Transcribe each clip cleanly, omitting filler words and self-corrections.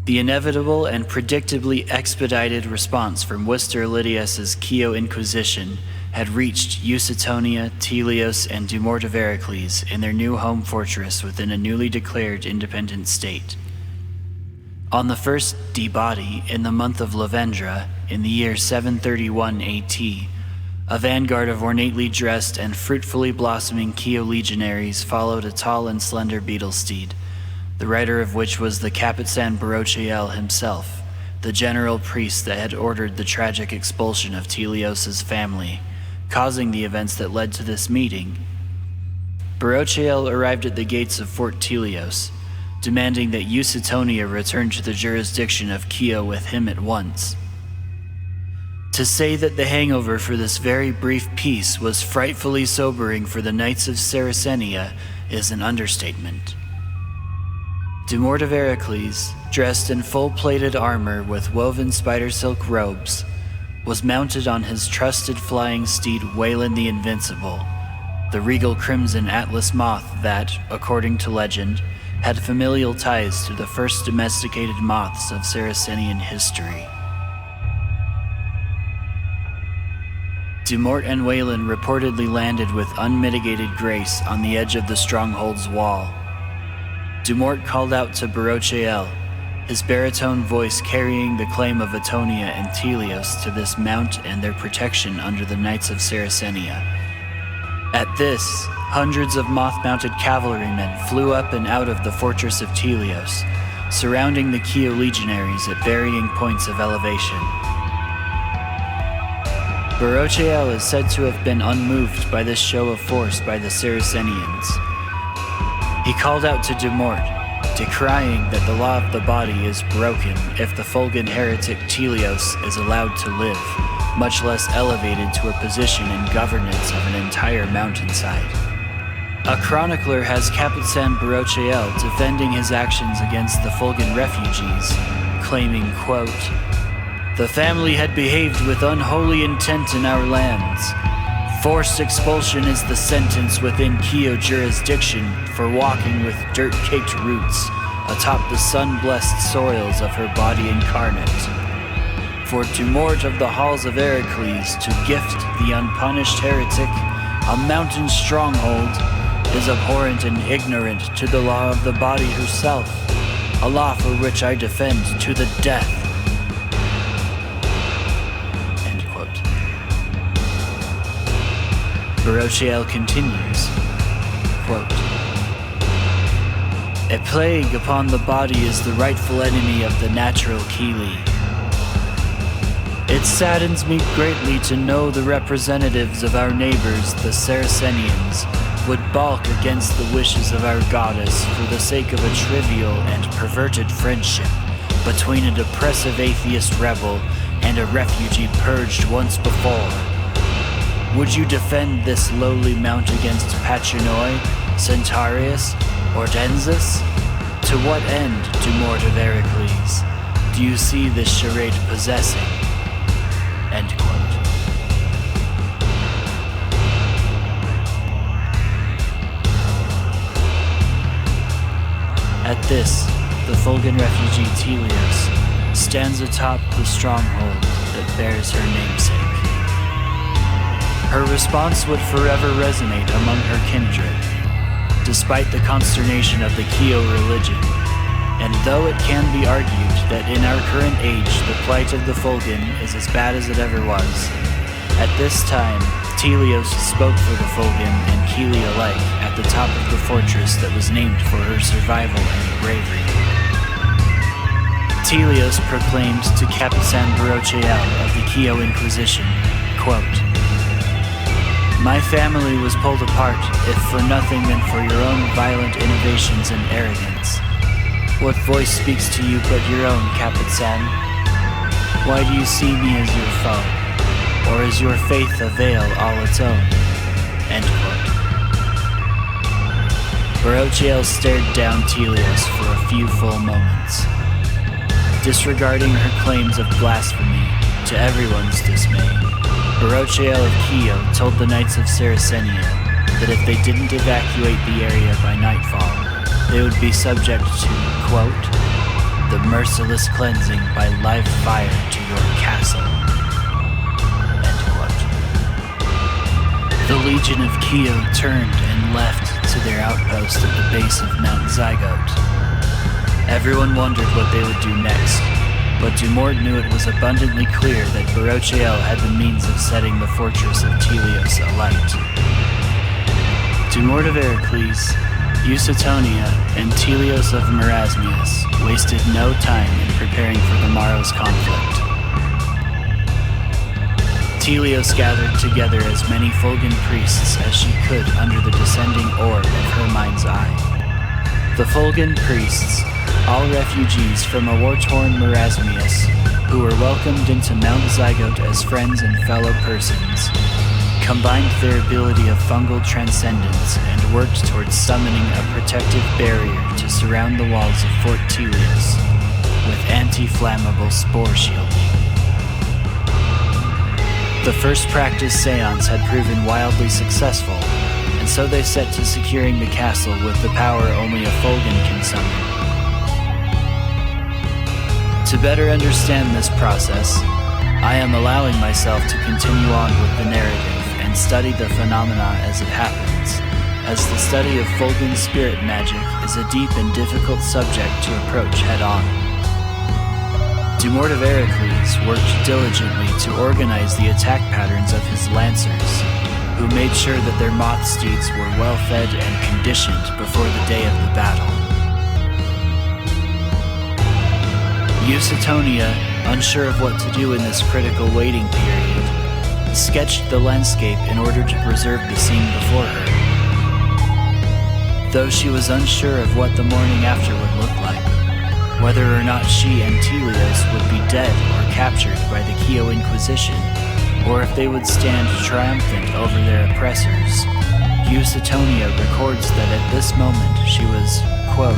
The inevitable and predictably expedited response from Worcester Lydius's Qyo Inquisition had reached Atonia, Telios, and Dumort of Ericales in their new home fortress within a newly declared independent state. On the first D-body in the month of Lavendra, in the year 731 AT, a vanguard of ornately dressed and fruitfully blossoming Qyo legionaries followed a tall and slender beetle steed, the rider of which was the Capitsan Barocheill himself, the general priest that had ordered the tragic expulsion of Telios's family, causing the events that led to this meeting. Barocheill arrived at the gates of Fort Telios, demanding that Atonia return to the jurisdiction of Qyo with him at once. To say that the hangover for this very brief peace was frightfully sobering for the Knights of Sarracennia is an understatement. Dumort of Ericales, dressed in full-plated armor with woven spider silk robes, was mounted on his trusted flying steed Waylon the Invincible, the regal crimson atlas moth that, according to legend, had familial ties to the first domesticated moths of Sarracennian history. Dumort and Waylon reportedly landed with unmitigated grace on the edge of the stronghold's wall. Dumort called out to Barocheill, his baritone voice carrying the claim of Atonia and Telios to this mount and their protection under the Knights of Sarracennia. At this, hundreds of moth-mounted cavalrymen flew up and out of the fortress of Telios, surrounding the Qyo legionaries at varying points of elevation. Barocheill is said to have been unmoved by this show of force by the Sarracennians. He called out to Dumort, decrying that the law of the body is broken if the Fulgen heretic Telios is allowed to live, much less elevated to a position in governance of an entire mountainside. A chronicler has Capitsan Barocheill defending his actions against the Fulgen refugees, claiming, quote, "The family had behaved with unholy intent in our lands. Forced expulsion is the sentence within Qyo jurisdiction for walking with dirt-caked roots atop the sun-blessed soils of her body incarnate. For Dumort of the halls of Ericales to gift the unpunished heretic a mountain stronghold is abhorrent and ignorant to the law of the body herself, a law for which I defend to the death." End quote. Barocheill continues, quote, "A plague upon the body is the rightful enemy of the natural Qli. It saddens me greatly to know the representatives of our neighbors, the Sarracennians, would balk against the wishes of our goddess for the sake of a trivial and perverted friendship between a depressive atheist rebel and a refugee purged once before. Would you defend this lowly mount against Patronoi, Centaurus, or Denzus? To what end, Dumort of Ericales, do you see this charade possessing?" End quote. At this, the Fulgen refugee Telios stands atop the stronghold that bears her namesake. Her response would forever resonate among her kindred, despite the consternation of the Qyo religion, and though it can be argued that in our current age the plight of the Fulgen is as bad as it ever was, at this time Telios spoke for the Fulgen and Qli alike at the top of the fortress that was named for her survival and bravery. Telios proclaimed to Capitsan Barocheill of the Qyo Inquisition, quote, "My family was pulled apart, if for nothing then for your own violent innovations and arrogance. What voice speaks to you but your own, Capitsan? Why do you see me as your foe? Or is your faith a veil all its own?" End quote. Barocheill stared down Telios for a few full moments. Disregarding her claims of blasphemy, to everyone's dismay, Barocheill of Qyo told the Knights of Sarracennia that if they didn't evacuate the area by nightfall, they would be subject to, quote, the merciless cleansing by live fire to your castle." End quote. The Legion of Qyo turned and left to their outpost at the base of Mount Zygote. Everyone wondered what they would do next, but Dumort knew it was abundantly clear that Barocheill had the means of setting the fortress of Telios alight. Dumort of Ericales, Atonia, and Telios of Marasmius wasted no time in preparing for the morrow's conflict. Telios gathered together as many Fulgen priests as she could under the descending orb of her mind's eye. The Fulgen priests, all refugees from a war-torn Marasmius, who were welcomed into Mount Zygote as friends and fellow persons, combined their ability of fungal transcendence and worked towards summoning a protective barrier to surround the walls of Fort Telios with anti-flammable spore shielding. The first practice seance had proven wildly successful, and so they set to securing the castle with the power only a Fulgen can summon. To better understand this process, I am allowing myself to continue on with the narrative and study the phenomena as it happens, as the study of Fulgen spirit magic is a deep and difficult subject to approach head-on. Dumort of Ericales worked diligently to organize the attack patterns of his lancers, who made sure that their moth steeds were well-fed and conditioned before the day of the battle. Atonia, unsure of what to do in this critical waiting period, sketched the landscape in order to preserve the scene before her. Though she was unsure of what the morning after would look like, whether or not she and Telios would be dead or captured by the Qyo Inquisition, or if they would stand triumphant over their oppressors, Atonia records that at this moment she was, quote,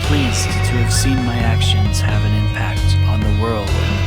"pleased to have seen my actions have an impact on the world and